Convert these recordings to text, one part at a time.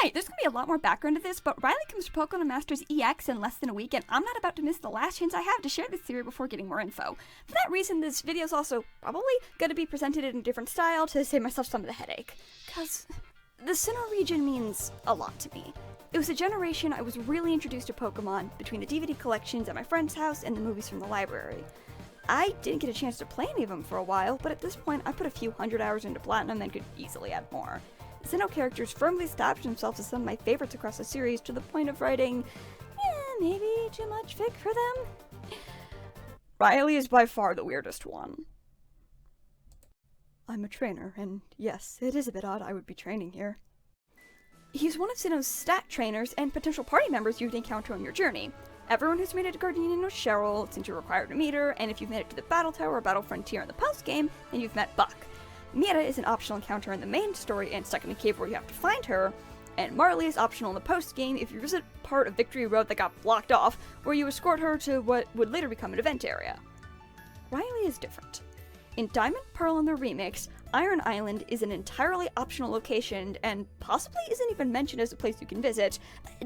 Alright, there's gonna be a lot more background to this, but Riley comes to Pokémon Masters EX in less than a week, and I'm not about to miss the last chance I have to share this theory before getting more info. For that reason, this video is also probably gonna be presented in a different style to save myself some of the headache. Cause the Sinnoh region means a lot to me. It was a generation I was really introduced to Pokemon between the DVD collections at my friend's house and the movies from the library. I didn't get a chance to play any of them for a while, but at this point I put a few hundred hours into Platinum and could easily add more. Sinnoh characters firmly established themselves as some of my favorites across the series to the point of writing, maybe too much fic for them? Riley is by far the weirdest one. I'm a trainer, and yes, it is a bit odd I would be training here. He's one of Sinnoh's stat trainers and potential party members you'd encounter on your journey. Everyone who's made it to Gardenia knows Cheryl, since you're required to meet her, and if you've made it to the Battle Tower or Battle Frontier in the post-game, then you've met Buck. Mira is an optional encounter in the main story and stuck in a cave where you have to find her, and Marley is optional in the post-game if you visit part of Victory Road that got blocked off, where you escort her to what would later become an event area. Riley is different. In Diamond Pearl and the remix, Iron Island is an entirely optional location and possibly isn't even mentioned as a place you can visit.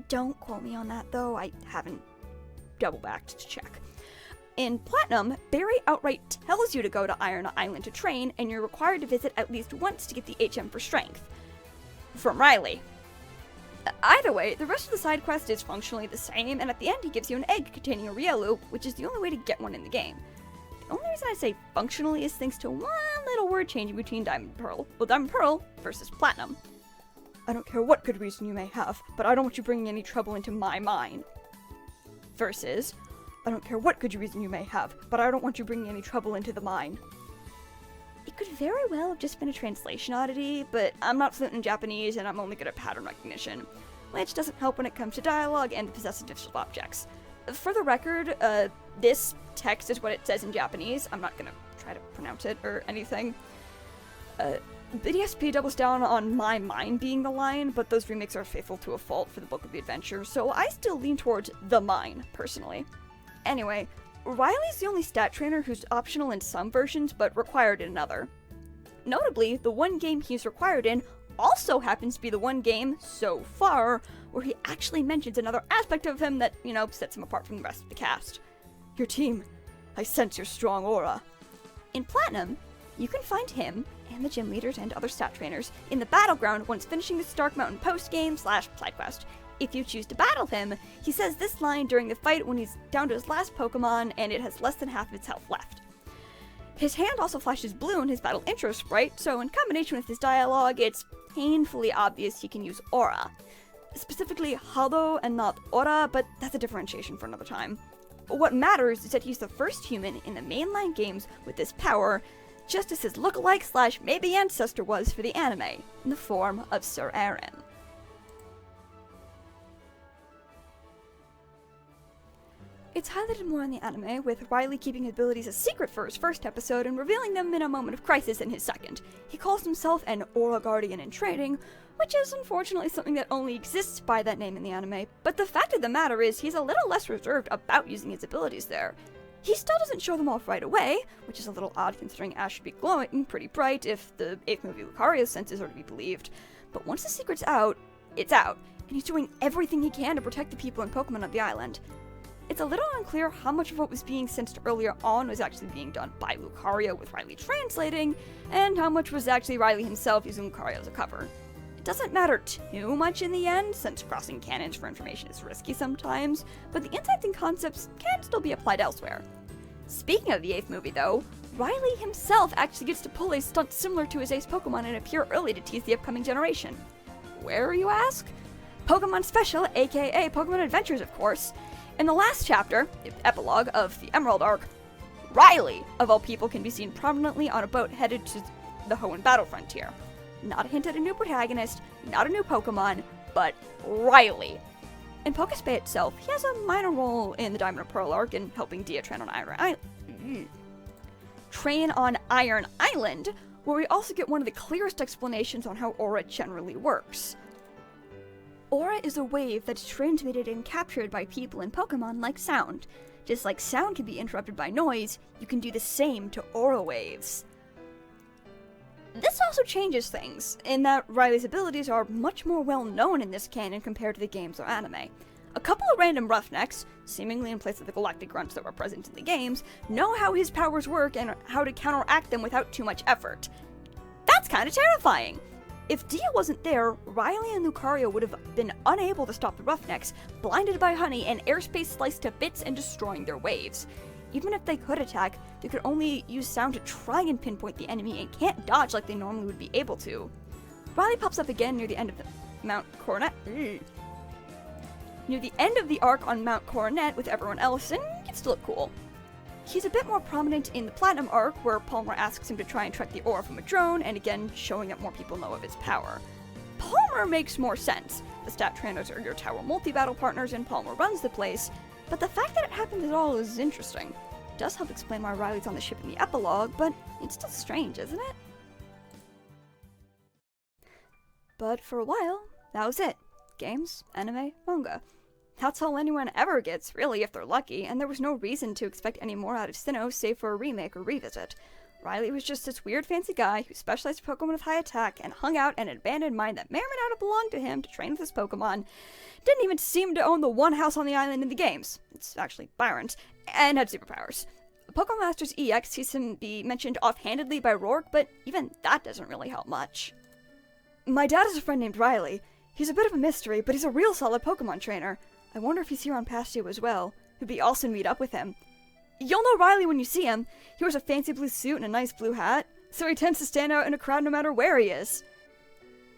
Don't quote me on that though, I haven't double-backed to check. In Platinum, Barry outright tells you to go to Iron Island to train, and you're required to visit at least once to get the HM for strength. From Riley. Either way, the rest of the side quest is functionally the same, and at the end he gives you an egg containing a Riolu, which is the only way to get one in the game. The only reason I say functionally is thanks to one little word changing between Diamond and Pearl. Well, Diamond and Pearl versus Platinum. I don't care what good reason you may have, but I don't want you bringing any trouble into my mine. Versus, I don't care what good reason you may have, but I don't want you bringing any trouble into the mine. It could very well have just been a translation oddity, but I'm not fluent in Japanese and I'm only good at pattern recognition, which doesn't help when it comes to dialogue and the possessiveness of objects. For the record, this text is what it says in Japanese. I'm not gonna try to pronounce it or anything. BDSP doubles down on my mine being the line, but those remakes are faithful to a fault for the bulk of the adventure, so I still lean towards the mine, personally. Anyway, Riley's the only stat trainer who's optional in some versions, but required in another. Notably, the one game he's required in also happens to be the one game, so far, where he actually mentions another aspect of him that, sets him apart from the rest of the cast. Your team, I sense your strong aura. In Platinum, you can find him, and the gym leaders and other stat trainers, in the battleground once finishing the Stark Mountain post-game/side quest. If you choose to battle him, he says this line during the fight when he's down to his last Pokemon and it has less than half of its health left. His hand also flashes blue in his battle intro sprite, so in combination with his dialogue, it's painfully obvious he can use Aura. Specifically Hado and not Aura, but that's a differentiation for another time. What matters is that he's the first human in the mainline games with this power, just as his lookalike / maybe ancestor was for the anime, in the form of Sir Aaron. It's highlighted more in the anime, with Riley keeping his abilities a secret for his first episode and revealing them in a moment of crisis in his second. He calls himself an Aura Guardian in training, which is unfortunately something that only exists by that name in the anime, but the fact of the matter is he's a little less reserved about using his abilities there. He still doesn't show them off right away, which is a little odd considering Ash should be glowing pretty bright if the 8th movie Lucario's senses are to be believed, but once the secret's out, it's out, and he's doing everything he can to protect the people and Pokemon of the island. It's a little unclear how much of what was being sensed earlier on was actually being done by Lucario with Riley translating, and how much was actually Riley himself using Lucario as a cover. It doesn't matter too much in the end, since crossing canons for information is risky sometimes, but the insights and concepts can still be applied elsewhere. Speaking of the 8th movie though, Riley himself actually gets to pull a stunt similar to his ace Pokemon and appear early to tease the upcoming generation. Where, you ask? Pokemon Special, aka Pokemon Adventures, of course. In the last chapter, the epilogue of the Emerald arc, Riley, of all people, can be seen prominently on a boat headed to the Hoenn Battle Frontier. Not a hint at a new protagonist, not a new Pokemon, but Riley. In PokéSpe itself, he has a minor role in the Diamond and Pearl arc in helping Dia train on Iron Island, where we also get one of the clearest explanations on how Aura generally works. Aura is a wave that's transmitted and captured by people and Pokemon like sound. Just like sound can be interrupted by noise, you can do the same to aura waves. This also changes things, in that Riley's abilities are much more well known in this canon compared to the games or anime. A couple of random roughnecks, seemingly in place of the galactic grunts that were present in the games, know how his powers work and how to counteract them without too much effort. That's kinda terrifying! If Dia wasn't there, Riley and Lucario would have been unable to stop the roughnecks, blinded by honey and airspace sliced to bits and destroying their waves. Even if they could attack, they could only use sound to try and pinpoint the enemy and can't dodge like they normally would be able to. Riley pops up again near the end of the Mount Coronet. Near the end of the arc on Mount Coronet with everyone else, and gets to look cool. He's a bit more prominent in the Platinum arc, where Palmer asks him to try and track the aura from a drone, and again, showing that more people know of his power. Palmer makes more sense. The stat trainers are your tower multi-battle partners, and Palmer runs the place, but the fact that it happens at all is interesting. It does help explain why Riley's on the ship in the epilogue, but it's still strange, isn't it? But for a while, that was it. Games, anime, manga. That's all anyone ever gets, really, if they're lucky, and there was no reason to expect any more out of Sinnoh save for a remake or revisit. Riley was just this weird fancy guy who specialized in Pokemon with high attack and hung out in an abandoned mine that may or may not have belonged to him to train with his Pokemon. Didn't even seem to own the one house on the island in the games. It's actually Byron's, and had superpowers. Pokémon Masters EX sees him be mentioned offhandedly by Rourke, but even that doesn't really help much. My dad has a friend named Riley. He's a bit of a mystery, but he's a real solid Pokemon trainer. I wonder if he's here on Pastio as well. It'd be awesome to meet up with him. You'll know Riley when you see him. He wears a fancy blue suit and a nice blue hat, so he tends to stand out in a crowd no matter where he is.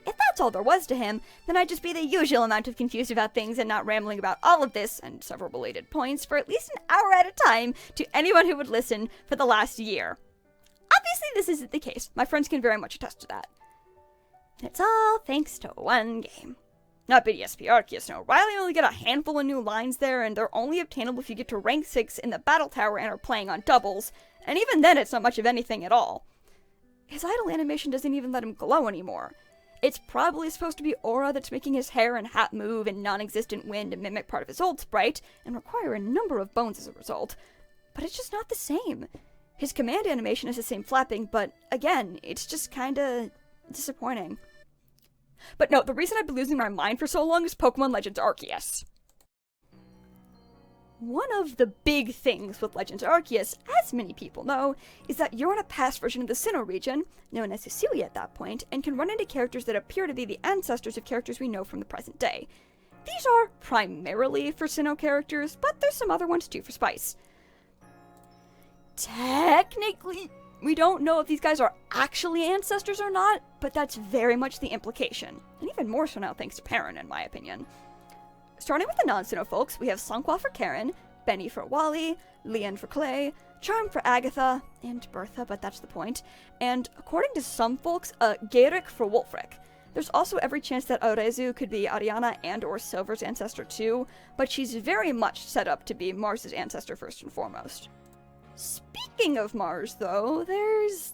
If that's all there was to him, then I'd just be the usual amount of confused about things and not rambling about all of this, and several related points, for at least an hour at a time to anyone who would listen for the last year. Obviously this isn't the case. My friends can very much attest to that. It's all thanks to one game. Not BDSP Arceus, no. Riley only get a handful of new lines there, and they're only obtainable if you get to rank 6 in the Battle Tower and are playing on doubles, and even then it's not much of anything at all. His idle animation doesn't even let him glow anymore. It's probably supposed to be aura that's making his hair and hat move and non-existent wind to mimic part of his old sprite, and require a number of bones as a result. But it's just not the same. His command animation is the same flapping, but again, it's just kinda disappointing. But no, the reason I've been losing my mind for so long is Pokemon Legends Arceus. One of the big things with Legends Arceus, as many people know, is that you're in a past version of the Sinnoh region, known as Hisuian at that point, and can run into characters that appear to be the ancestors of characters we know from the present day. These are primarily for Sinnoh characters, but there's some other ones too for spice. Technically, we don't know if these guys are actually ancestors or not, but that's very much the implication. And even more so now thanks to Perrin, in my opinion. Starting with the non-Sinnoh folks, we have Sanqua for Karen, Benny for Wally, Leon for Clay, Charm for Agatha, and Bertha, but that's the point. And according to some folks, Garrick for Wulfric. There's also every chance that Arezu could be Ariana and or Silver's ancestor too, but she's very much set up to be Mars's ancestor first and foremost. Speaking of Mars, though, there's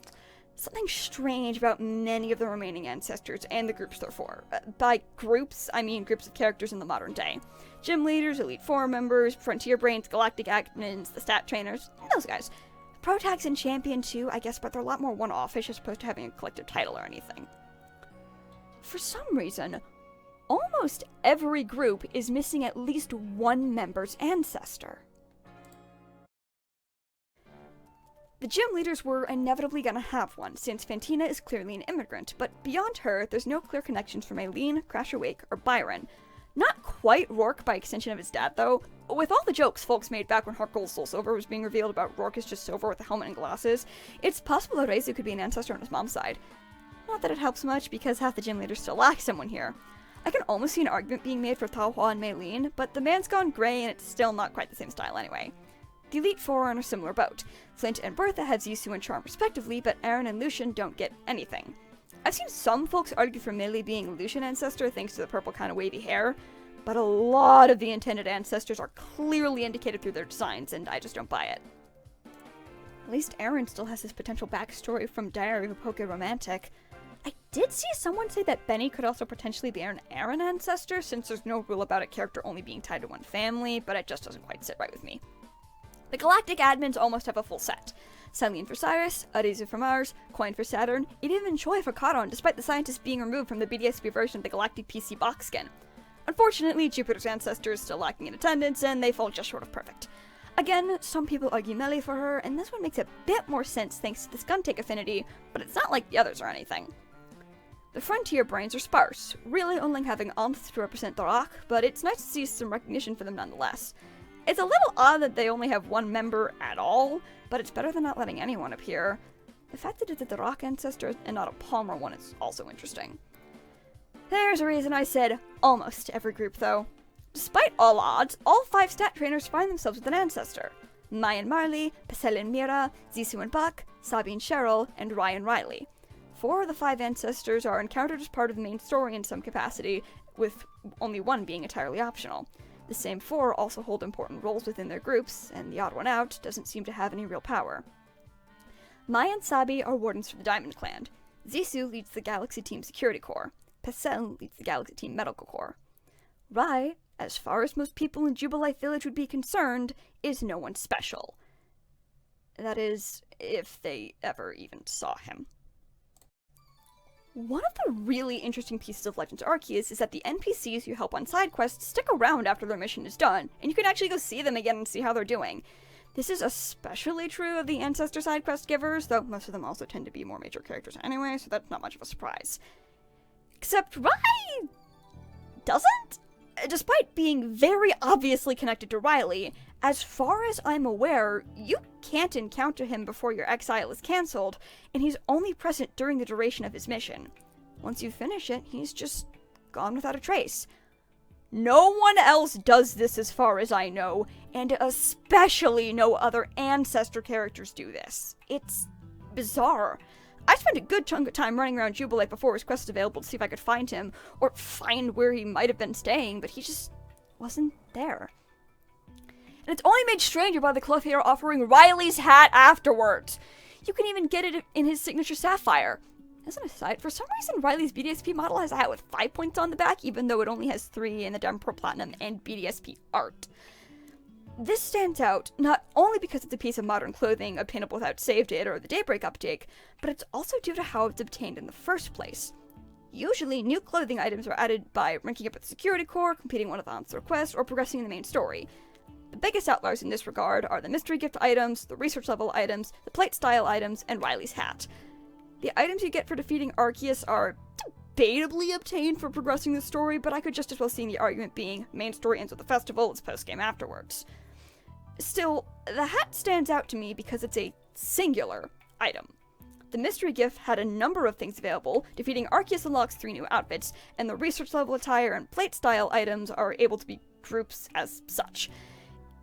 something strange about many of the remaining ancestors and the groups they're for. By groups, I mean groups of characters in the modern day. Gym leaders, Elite Four members, Frontier Brains, Galactic Admins, the stat trainers, those guys. Protax and Champion too, I guess, but they're a lot more one-offish as opposed to having a collective title or anything. For some reason, almost every group is missing at least one member's ancestor. The gym leaders were inevitably gonna have one, since Fantina is clearly an immigrant, but beyond her, there's no clear connections from Aileen, Crasher Wake, or Byron. Not quite Rourke by extension of his dad, though. With all the jokes folks made back when Heart Gold Soul Silver was being revealed about Rourke is just silver with a helmet and glasses, it's possible that Reizu could be an ancestor on his mom's side. Not that it helps much, because half the gym leaders still lack someone here. I can almost see an argument being made for Tao Hua and Mei-Lin, but the man's gone gray and it's still not quite the same style anyway. The Elite Four are in a similar boat. Flint and Bertha have Zisu and Charm respectively, but Aaron and Lucian don't get anything. I've seen some folks argue for Millie being a Lucian ancestor thanks to the purple kind of wavy hair, but a lot of the intended ancestors are clearly indicated through their designs, and I just don't buy it. At least Aaron still has his potential backstory from Diary of a Poke Romantic. I did see someone say that Benny could also potentially be an Aaron ancestor, since there's no rule about a character only being tied to one family, but it just doesn't quite sit right with me. The Galactic Admins almost have a full set. Silene for Cyrus, Arizu for Mars, Coin for Saturn, and even Choi for Charon, despite the scientists being removed from the BDSP version of the Galactic PC box skin. Unfortunately, Jupiter's ancestor is still lacking in attendance, and they fall just short of perfect. Again, some people argue Melee for her, and this one makes a bit more sense thanks to the Skuntake affinity, but it's not like the others or anything. The Frontier brains are sparse, really only having Onth to represent Dorak, but it's nice to see some recognition for them nonetheless. It's a little odd that they only have one member at all, but it's better than not letting anyone appear. The fact that it's a Dorak ancestor and not a Palmer one is also interesting. There's a reason I said almost every group, though. Despite all odds, all 5 stat trainers find themselves with an ancestor. Rye and Riley, Pasel and Mira, Zisu and Buck, Sabi and Cheryl, and Rye and Riley. 4 of the 5 ancestors are encountered as part of the main story in some capacity, with only one being entirely optional. The same 4 also hold important roles within their groups, and the odd one out doesn't seem to have any real power. Mai and Sabi are wardens for the Diamond Clan. Zisu leads the Galaxy Team Security Corps. Pasel leads the Galaxy Team Medical Corps. Rye, as far as most people in Jubilife Village would be concerned, is no one special. That is, if they ever even saw him. One of the really interesting pieces of Legends Arceus is that the NPCs you help on side quests stick around after their mission is done, and you can actually go see them again and see how they're doing. This is especially true of the Ancestor side quest givers, though most of them also tend to be more major characters anyway, so that's not much of a surprise. Except Rye doesn't? Despite being very obviously connected to Riley, as far as I'm aware, you can't encounter him before your exile is cancelled, and he's only present during the duration of his mission. Once you finish it, he's just gone without a trace. No one else does this as far as I know, and especially no other Ancestor characters do this. It's bizarre. I spent a good chunk of time running around Jubilife before his quest was available to see if I could find him, or find where he might have been staying, but he just wasn't there. And it's only made stranger by the Clothier offering Riley's hat afterwards. You can even get it in his signature sapphire. As an aside, for some reason Riley's BDSP model has a hat with 5 points on the back, even though it only has 3 in the Diamond Pro Platinum and BDSP art. This stands out not only because it's a piece of modern clothing obtainable without save data or the Daybreak update, but it's also due to how it's obtained in the first place. Usually, new clothing items are added by ranking up with the Security Corps, completing one of the Answer quests, or progressing in the main story. The biggest outliers in this regard are the mystery gift items, the research level items, the plate style items, and Riley's hat. The items you get for defeating Arceus are debatably obtained for progressing the story, but I could just as well see the argument being main story ends with the festival, it's post-game afterwards. Still, the hat stands out to me because it's a singular item. The mystery gift had a number of things available. Defeating Arceus unlocks 3 new outfits, and the research level attire and plate style items are able to be groups as such.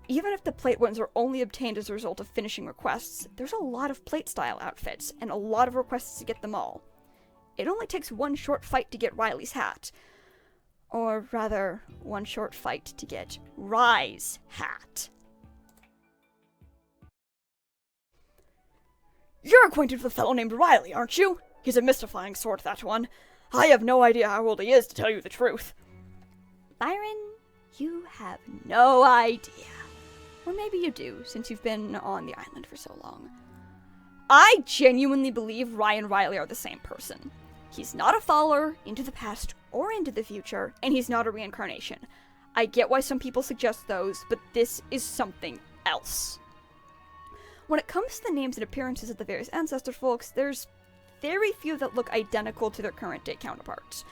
Even if the plate ones are only obtained as a result of finishing requests, there's a lot of plate style outfits, and a lot of requests to get them all. It only takes one short fight to get Riley's hat. Or rather, one short fight to get Rye's hat. You're acquainted with a fellow named Riley, aren't you? He's a mystifying sort, that one. I have no idea how old he is, to tell you the truth. Byron, you have no idea. Or maybe you do, since you've been on the island for so long. I genuinely believe Rye and Riley are the same person. He's not a faller into the past or into the future, and he's not a reincarnation. I get why some people suggest those, but this is something else. When it comes to the names and appearances of the various ancestor folks, there's very few that look identical to their current day counterparts.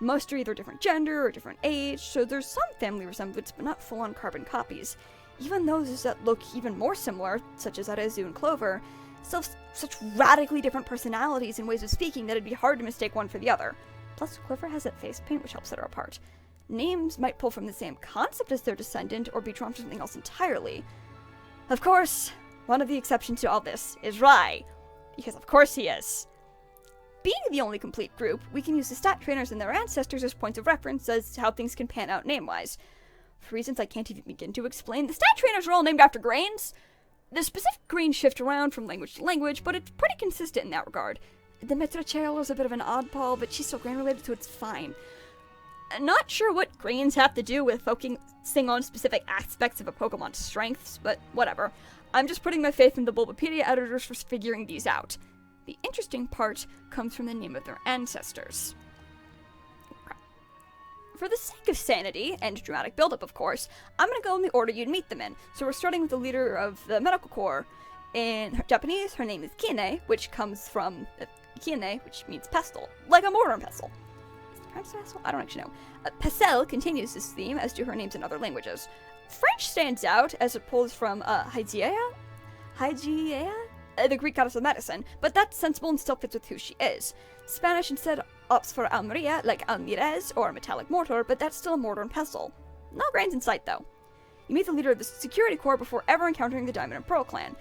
Most are either different gender or different age, so there's some family resemblance, but not full-on carbon copies. Even those that look even more similar, such as Arceus and Clover, still have such radically different personalities and ways of speaking that it'd be hard to mistake one for the other. Plus, Clover has that face paint, which helps set her apart. Names might pull from the same concept as their descendant, or be drawn from something else entirely. Of course, one of the exceptions to all this is Rye, because of course he is. Being the only complete group, we can use the stat trainers and their ancestors as points of reference as to how things can pan out name-wise. For reasons I can't even begin to explain, the stat trainers are all named after grains. The specific grains shift around from language to language, but it's pretty consistent in that regard. The Metrachael is a bit of an oddball, but she's still grain related, so it's fine. Not sure what grains have to do with focusing on specific aspects of a Pokemon's strengths, but whatever. I'm just putting my faith in the Bulbapedia editors for figuring these out. The interesting part comes from the name of their ancestors. For the sake of sanity, and dramatic buildup of course, I'm gonna go in the order you'd meet them in. So we're starting with the leader of the medical corps. In Japanese, her name is Kine, which comes from Kine, which means pestle, like a mortar and pestle. Is it pronounced pestle? I don't actually know. Pestle continues this theme, as do her names in other languages. French stands out, as it pulls from Hygieia, the Greek goddess of medicine, but that's sensible and still fits with who she is. Spanish instead opts for Almeria, like Almirez, or metallic mortar, but that's still a mortar and pestle. No grains in sight, though. You meet the leader of the security corps before ever encountering the Diamond and Pearl clan.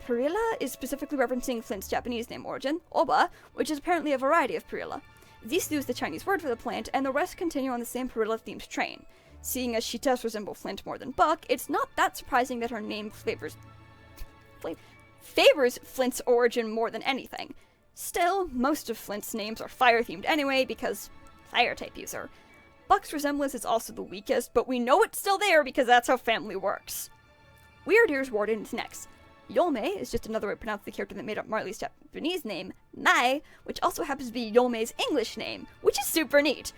Perilla is specifically referencing Flint's Japanese name origin, Oba, which is apparently a variety of Perilla. Zisu is the Chinese word for the plant, and the rest continue on the same Perilla-themed train. Seeing as she does resemble Flint more than Buck, it's not that surprising that her name favors Flint's origin more than anything. Still, most of Flint's names are fire-themed anyway, because fire-type user. Buck's resemblance is also the weakest, but we know it's still there because that's how family works. Weird Ears Warden is next. Yolme is just another way to pronounce the character that made up Marley's Japanese name, Mai, which also happens to be Yolme's English name, which is super neat.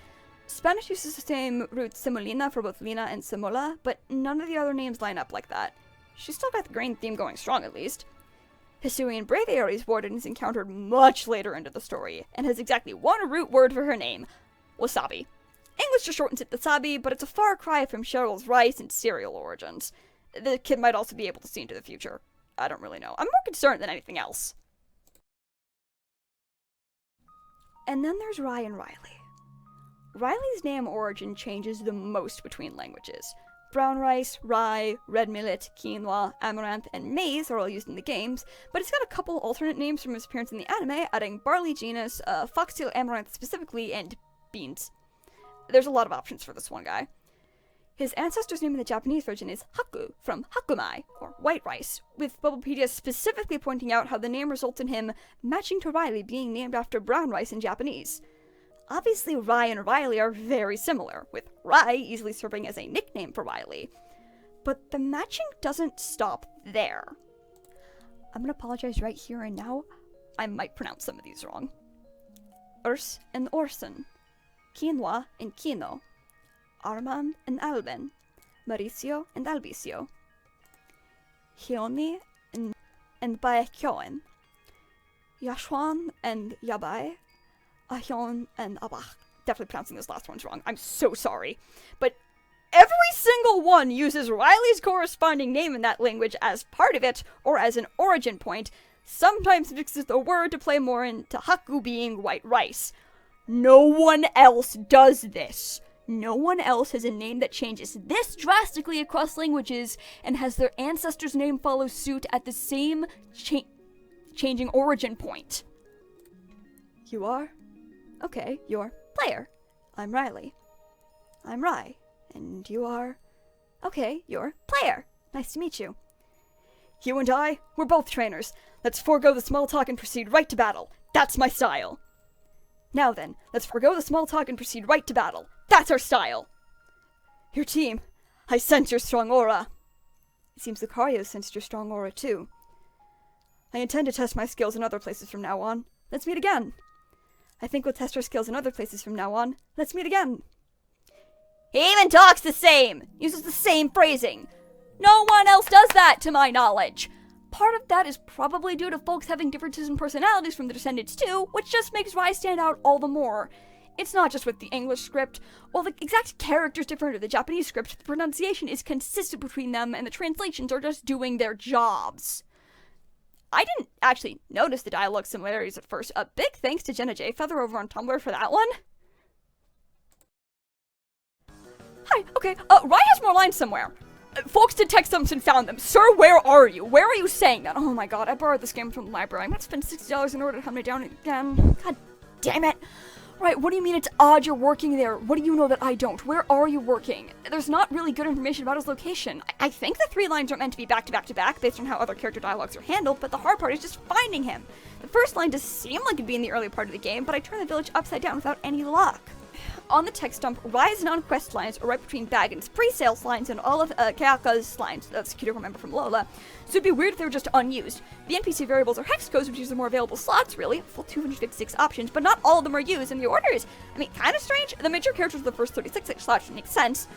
Spanish uses the same root Semolina for both Lina and Semola, but none of the other names line up like that. She's still got the grain theme going strong, at least. Hisuian Braviary's warden is encountered much later into the story, and has exactly one root word for her name, Wasabi. English just shortens it to Sabi, but it's a far cry from Cheryl's rice and cereal origins. The kid might also be able to see into the future. I don't really know. I'm more concerned than anything else. And then there's Rye and Riley. Riley's name origin changes the most between languages. Brown rice, rye, red millet, quinoa, amaranth, and maize are all used in the games, but it's got a couple alternate names from his appearance in the anime, adding barley genus, foxtail amaranth specifically, and beans. There's a lot of options for this one guy. His ancestor's name in the Japanese version is Haku, from Hakumai, or white rice, with Bulbapedia specifically pointing out how the name results in him matching to Riley being named after brown rice in Japanese. Obviously, Rye and Riley are very similar, with Rye easily serving as a nickname for Riley. But the matching doesn't stop there. I'm gonna apologize right here and now. I might pronounce some of these wrong. Urs and Orson. Quinoa and Kino. Armand and Alben. Mauricio and Albicio. Hioni and Baekyoen. Yashuan and Yabai. Ahyon and Abach. Definitely pronouncing those last ones wrong. I'm so sorry. But every single one uses Riley's corresponding name in that language as part of it, or as an origin point, sometimes mixes the word to play more into Haku being white rice. No one else does this. No one else has a name that changes this drastically across languages and has their ancestor's name follow suit at the same changing origin point. You are? Okay, you're player. I'm Riley. I'm Rye. And you are? Okay, you're player. Nice to meet you. You and I, we're both trainers. Let's forego the small talk and proceed right to battle. That's my style. Now then, let's forego the small talk and proceed right to battle. That's our style. Your team. I sense your strong aura. It seems Lucario sensed your strong aura too. I intend to test my skills in other places from now on. Let's meet again. I think we'll test our skills in other places from now on. Let's meet again. He even talks the same! Uses the same phrasing. No one else does that, to my knowledge. Part of that is probably due to folks having differences in personalities from the Descendants too, which just makes Rye stand out all the more. It's not just with the English script. While the exact character's different to the Japanese script, the pronunciation is consistent between them, and the translations are just doing their jobs. I didn't actually notice the dialogue similarities at first. A big thanks to Jenna J. Feather over on Tumblr for that one. Hi, okay, Rye has more lines somewhere. Folks did text them and found them. Sir, where are you? Where are you saying that? Oh my god, I borrowed this game from the library. I'm gonna spend $60 in order to hunt me down again. God damn it. Right, what do you mean it's odd you're working there? What do you know that I don't? Where are you working? There's not really good information about his location. I think the 3 lines are meant to be back to back to back based on how other character dialogues are handled, but the hard part is just finding him. The first line does seem like it'd be in the early part of the game, but I turned the village upside down without any luck. On the text dump, Rye's non-quest lines are right between Bagon's pre-sales lines and all of Keaka's lines. That's cute to remember from Lola. So it'd be weird if they were just unused. The NPC variables are hex codes, which use the more available slots, really, full 256 options, but not all of them are used, and the order is, kind of strange. The major characters are the first 36 slots, which makes sense.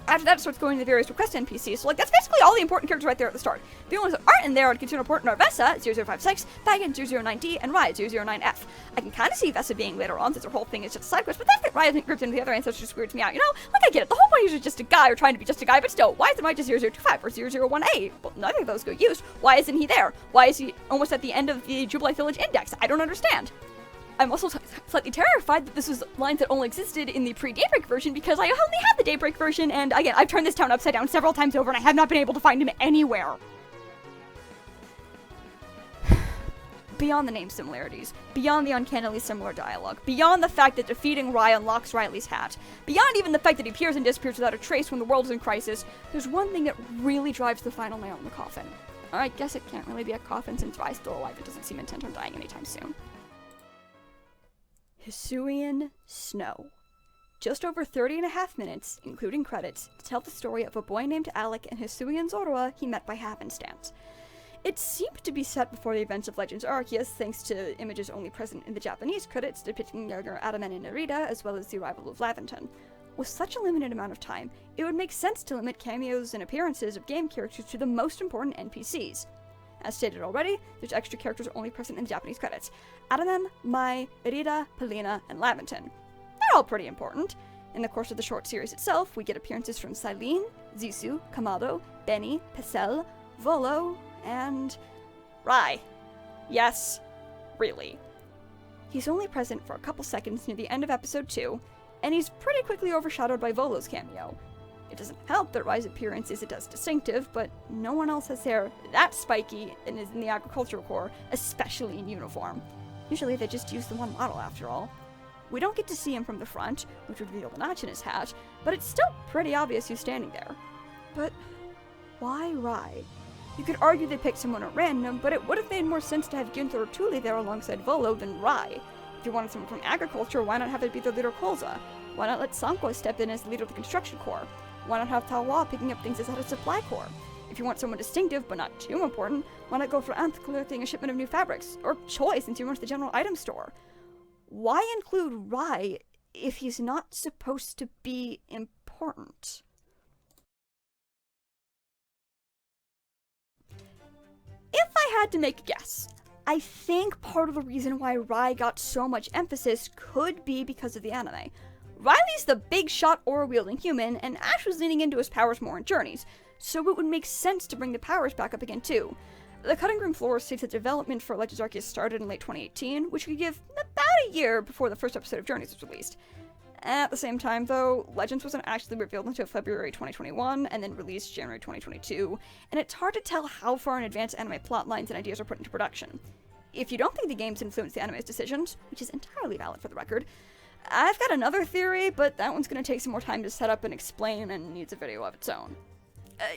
After that, it starts going to the various request NPCs, so that's basically all the important characters right there at the start. The only ones that aren't in there I'd consider important are Vesa, 0056, Bagon, 009D, and Rye, 009F. I can kind of see Vesa being later on, since her whole thing is just a side quest, but the fact that Rye isn't grouped into the other ancestors just weirds me out, I get it, the whole point is just a guy, or trying to be just a guy, but still, why isn't Rye just 0025 or 001A? Well, neither of those go used. Why isn't he there? Why is he almost at the end of the Jubilee Village Index? I don't understand. I'm also slightly terrified that this was lines that only existed in the pre-Daybreak version, because I only have the Daybreak version, and again, I've turned this town upside down several times over, and I have not been able to find him anywhere. Beyond the name similarities, beyond the uncannily similar dialogue, beyond the fact that defeating Rye unlocks Riley's hat, beyond even the fact that he appears and disappears without a trace when the world is in crisis, there's one thing that really drives the final nail in the coffin. Or I guess it can't really be a coffin, since Rye's still alive and doesn't seem intent on dying anytime soon. Hisuian Snow. Just over 30.5 minutes, including credits, to tell the story of a boy named Alec and Hisuian Zorua he met by happenstance. It seemed to be set before the events of Legends Arceus, thanks to images only present in the Japanese credits depicting younger Adaman and Narita, as well as the arrival of Laventon. With such a limited amount of time, it would make sense to limit cameos and appearances of game characters to the most important NPCs. As stated already, there's extra characters only present in the Japanese credits. Adaman, Mai, Irida, Polina, and Laventon. They're all pretty important. In the course of the short series itself, we get appearances from Silene, Zisu, Kamado, Benny, Pesel, Volo, and Rye. Yes, really. He's only present for a couple seconds near the end of episode 2, and he's pretty quickly overshadowed by Volo's cameo. It doesn't help that Rye's appearance isn't as distinctive, but no one else has hair that spiky and is in the agricultural corps, especially in uniform. Usually they just use the one model after all. We don't get to see him from the front, which would reveal the notch in his hat, but it's still pretty obvious who's standing there. But why Rye? You could argue they picked someone at random, but it would have made more sense to have Gunther or Thule there alongside Volo than Rye. If you wanted someone from agriculture, why not have it be their leader Kolza? Why not let Sanko step in as the leader of the construction corps? Why not have Tawa picking up things as head of supply corps? If you want someone distinctive, but not too important, why not go for Anth collecting a shipment of new fabrics? Or Choi, since he runs the general item store? Why include Rye if he's not supposed to be important? If I had to make a guess, I think part of the reason why Rye got so much emphasis could be because of the anime. Riley's the big shot aura-wielding human, and Ash was leaning into his powers more in Journeys, so it would make sense to bring the powers back up again too. The cutting room floor states that development for Legends Arceus started in late 2018, which could give about a year before the first episode of Journeys was released. At the same time, though, Legends wasn't actually revealed until February 2021, and then released January 2022, and it's hard to tell how far in advance anime plotlines and ideas are put into production. If you don't think the games influenced the anime's decisions, which is entirely valid for the record, I've got another theory, but that one's going to take some more time to set up and explain and needs a video of its own.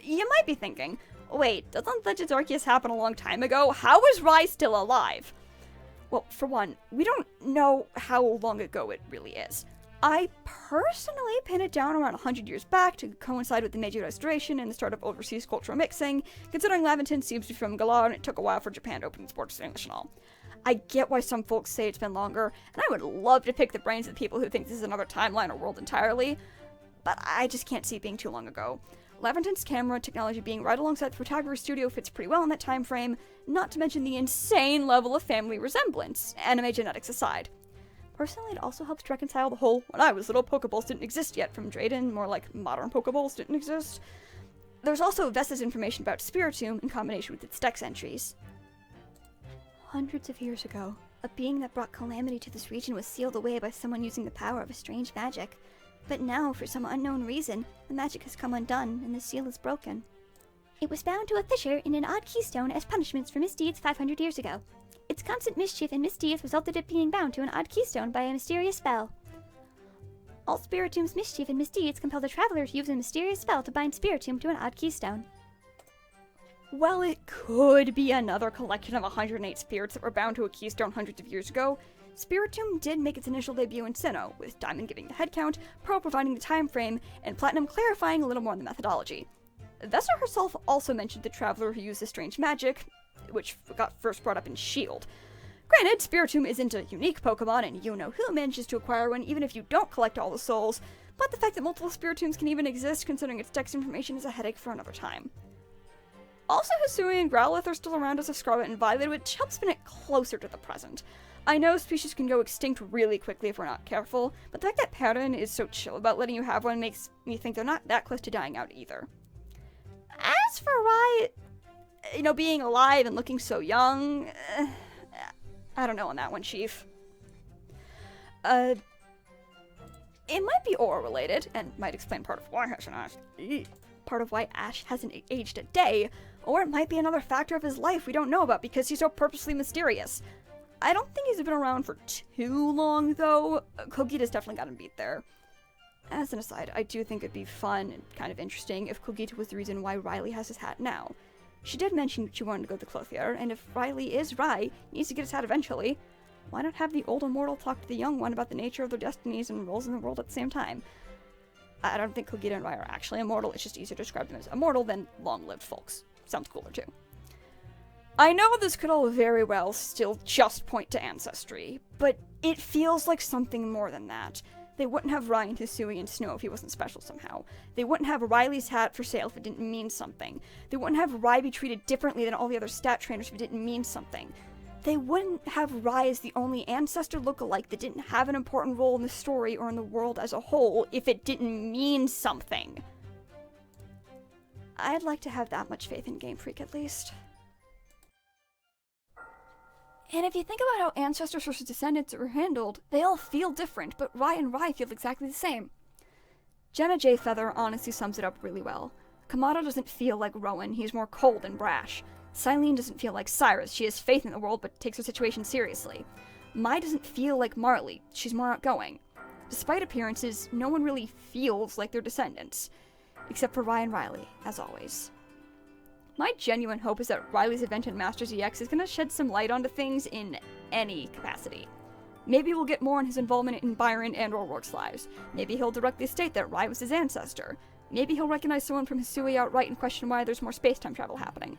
You might be thinking, wait, doesn't Legends Arceus happen a long time ago? How is Rye still alive? Well, for one, we don't know how long ago it really is. I personally pin it down around 100 years back to coincide with the Meiji Restoration and the start of overseas cultural mixing, considering Laventon seems to be from Galar and it took a while for Japan to open its borders to English and all. I get why some folks say it's been longer, and I would love to pick the brains of the people who think this is another timeline or world entirely, but I just can't see it being too long ago. Laventon's camera technology being right alongside the photographer's studio fits pretty well in that time frame, not to mention the insane level of family resemblance, anime genetics aside. Personally, it also helps to reconcile the whole "when I was little, Pokeballs didn't exist yet" from Drayden, more like modern Pokeballs didn't exist. There's also Vesta's information about Spiritomb in combination with its Dex entries. Hundreds of years ago, a being that brought calamity to this region was sealed away by someone using the power of a strange magic. But now, for some unknown reason, the magic has come undone and the seal is broken. It was bound to a fissure in an odd keystone as punishments for misdeeds 500 years ago. Its constant mischief and misdeeds resulted in it being bound to an odd keystone by a mysterious spell. All Spiritomb's mischief and misdeeds compel the traveler to use a mysterious spell to bind Spiritomb to an odd keystone. Well, it could be another collection of 108 spirits that were bound to a keystone hundreds of years ago. Spiritomb did make its initial debut in Sinnoh, with Diamond giving the head count, Pearl providing the time frame, and Platinum clarifying a little more on the methodology. Vesta herself also mentioned the Traveler who uses strange magic, which got first brought up in S.H.I.E.L.D. Granted, Spiritomb isn't a unique Pokemon, and you know who manages to acquire one even if you don't collect all the souls, but the fact that multiple Spiritombs can even exist considering its dex information is a headache for another time. Also, Hisuian and Growlithe are still around as of Scarlet and Violet, which helps spin it closer to the present. I know species can go extinct really quickly if we're not careful, but the fact that Pattern is so chill about letting you have one makes me think they're not that close to dying out either. As for Rye, being alive and looking so young, I don't know on that one, Chief. It might be Aura related, and might explain part of why Ash hasn't aged a day, or it might be another factor of his life we don't know about because he's so purposely mysterious. I don't think he's been around for too long, though. Kogita's definitely got him beat there. As an aside, I do think it'd be fun and kind of interesting if Kogita was the reason why Riley has his hat now. She did mention she wanted to go to the Clothier, and if Riley is Rye, he needs to get his hat eventually. Why not have the old immortal talk to the young one about the nature of their destinies and roles in the world at the same time? I don't think Kogita and Rye are actually immortal, it's just easier to describe them as immortal than long-lived folks. Sounds cooler too. I know this could all very well still just point to ancestry, but it feels like something more than that. They wouldn't have Rye and Hisuian Snow if he wasn't special somehow. They wouldn't have Riley's hat for sale if it didn't mean something. They wouldn't have Rye be treated differently than all the other stat trainers if it didn't mean something. They wouldn't have Rye as the only ancestor lookalike that didn't have an important role in the story or in the world as a whole if it didn't mean something. I'd like to have that much faith in Game Freak at least. And if you think about how ancestors versus descendants are handled, they all feel different, but Rye and Rye feel exactly the same. Jenna J. Feather honestly sums it up really well. Kamado doesn't feel like Rowan, he's more cold and brash. Silene doesn't feel like Cyrus, she has faith in the world but takes her situation seriously. Mai doesn't feel like Marley, she's more outgoing. Despite appearances, no one really feels like their descendants. Except for Rye and Riley, as always. My genuine hope is that Riley's event in Masters EX is going to shed some light onto things in any capacity. Maybe we'll get more on his involvement in Byron and O'Rourke's lives. Maybe he'll directly state that Rye was his ancestor. Maybe he'll recognize someone from Hisui outright and question why there's more space-time travel happening.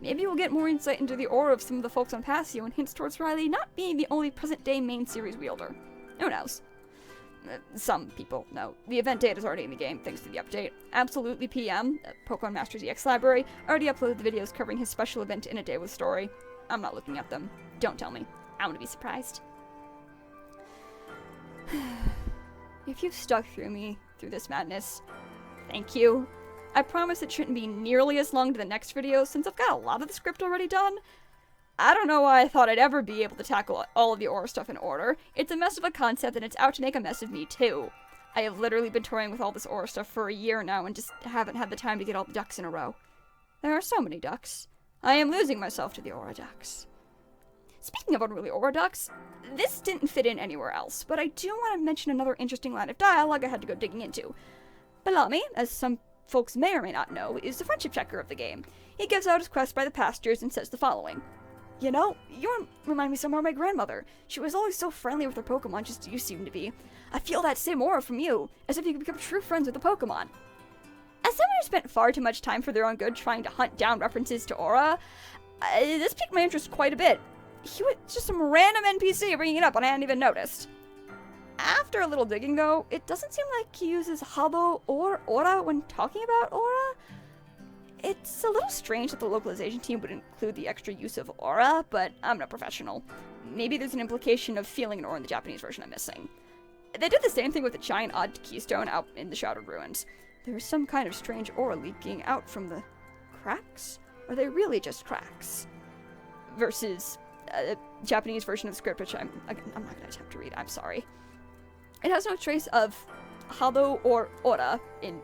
Maybe we'll get more insight into the aura of some of the folks on Passio and hints towards Riley not being the only present-day main series wielder. Who knows? Some people know. The event data is already in the game, thanks to the update. Absolutely PM, Pokémon Masters EX library, already uploaded the videos covering his special event in a day with story. I'm not looking at them. Don't tell me. I want to be surprised. If you've stuck through this madness, thank you. I promise it shouldn't be nearly as long to the next video, since I've got a lot of the script already done. I don't know why I thought I'd ever be able to tackle all of the Aura stuff in order. It's a mess of a concept, and it's out to make a mess of me, too. I have literally been toying with all this Aura stuff for a year now, and just haven't had the time to get all the ducks in a row. There are so many ducks. I am losing myself to the Aura ducks. Speaking of unruly Aura ducks, this didn't fit in anywhere else, but I do want to mention another interesting line of dialogue I had to go digging into. Bellamy, as some folks may or may not know, is the friendship checker of the game. He gives out his quest by the pastures and says the following. You know, you remind me somewhere of my grandmother. She was always so friendly with her Pokemon, just as you seem to be. I feel that same aura from you, as if you could become true friends with the Pokemon. As someone who spent far too much time for their own good trying to hunt down references to aura, this piqued my interest quite a bit. He was just some random NPC bringing it up and I hadn't even noticed. After a little digging though, it doesn't seem like he uses halo or aura when talking about aura. It's a little strange that the localization team would include the extra use of aura, but I'm no professional. Maybe there's an implication of feeling an aura in the Japanese version I'm missing. They did the same thing with the giant odd keystone out in the Shrouded Ruins. There's some kind of strange aura leaking out from the cracks? Are they really just cracks? Versus a Japanese version of the script, which I'm not going to attempt to read, I'm sorry. It has no trace of halo or aura in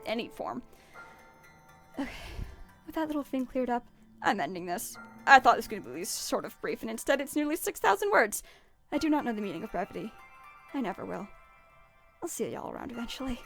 any form. Okay, with that little thing cleared up, I'm ending this. I thought this was going to be sort of brief, and instead it's nearly 6,000 words. I do not know the meaning of brevity. I never will. I'll see y'all around eventually.